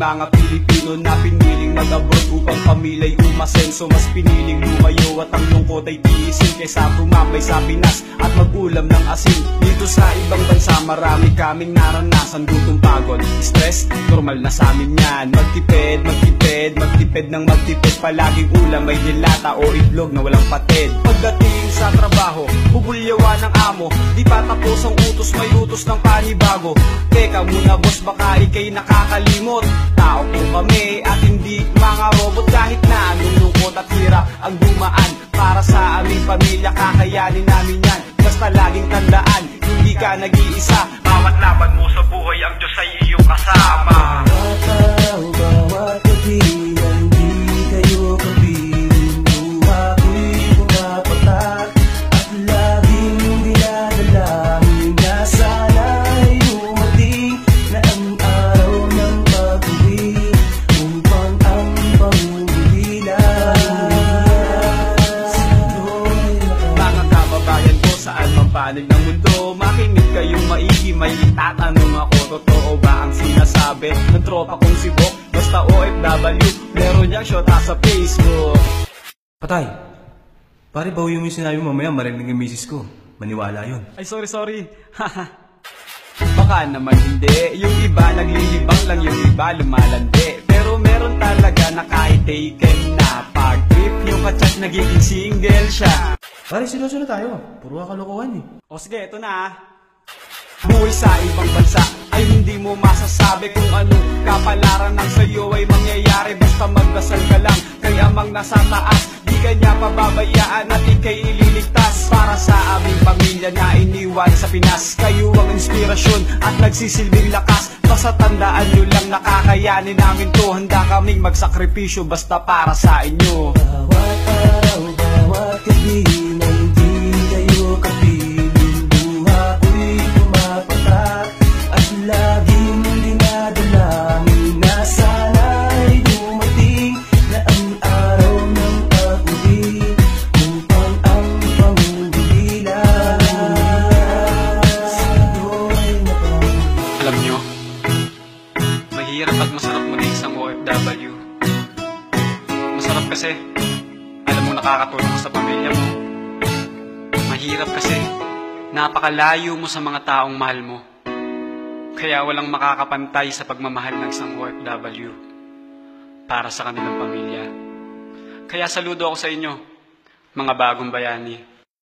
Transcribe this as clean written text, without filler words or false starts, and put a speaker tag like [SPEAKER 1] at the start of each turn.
[SPEAKER 1] mga Pilipino na piniling mag-abroad upang pamilya'y umasenso. Mas piniling lumayo at ang lungkot ay tiisin kaysa tumambay sa Pinas at mag-ulam ng asin. Dito sa ibang bansa marami kaming naranasan, gutong pagod, stress, normal na sa amin yan. Magtipid, magtipid, magtipid ng magtipid, palaging ulam may dilata o itlog na walang patid. Pagdating sa trabaho, bubulyawan ng amo, di pa tapos ang utos, may utos ng panibago. Teka muna boss, baka ikay nakakalimot, tao po kami at hindi mga robot. Kahit na anong lungkot at hirap ang dumaan, para sa aming pamilya kakayanin namin yan. Basta laging tandaan, hindi ka nag-iisa, bawat laban mo sa buhay ang Diyos ay iyong kasama.
[SPEAKER 2] Bawat araw, bawat gabi, hindi kayo kapiling. Buha ko'y pumapatak at laging dinadalangin na sana'y dumating na ang araw ng pag-uwi upang ang pamumulila sa'yo'y
[SPEAKER 1] Mga kababayan ko saan mang panig ng mundo, makinig kayong maigi, may itatanong ako, totoo ba ang sinasabi ng tropa kong si Bok? Basta OFW, meron niyang shota sa Facebook.
[SPEAKER 3] Patay! Pare, bawi yung sinabi mo, mamaya marinig yung misis ko. Maniwala yun.
[SPEAKER 1] Ay sorry Baka naman hindi, yung iba naglilibang lang, yung iba lumalandi. Pero meron talaga na kahit taken na pag-trip, yung kachat nagiging single siya.
[SPEAKER 3] Pare, seryoso na tayo. Puro kalokohan eh.
[SPEAKER 1] O sige, eto na. Buhay sa ibang bansa ay hindi mo masasabi kung anong kapalaran ng sa'yo ay mangyayari. Basta magdasal ka lang kay amang nasa taas, di ka niya pababayaan at ika'y ililigtas. Para sa aming pamilya na iniwan sa Pinas, kayo ang inspirasyon at nagsisilbing lakas. Basta tandaan nyo lang, nakakayanin namin to. Handa kaming magsakripisyo basta para sa inyo.
[SPEAKER 2] bawat araw, bawat gabi na hindi kayo kapiling. Buha ko'y pumapatak at laging dinadalangin na sana'y dumating na ang araw ng pag-uwi upang ang pamumulila sa'yo'y nakauwi.
[SPEAKER 1] Alam nyo, mahirap at masarap maging isang OFW. Masarap kasi alam mo nakakatulong mo sa pamilya mo. Mahirap kasi napakalayo mo sa mga taong mahal mo. Kaya walang makakapantay sa pagmamahal ng isang OFW para sa kanilang pamilya. Kaya saludo ako sa inyo, mga bagong bayani.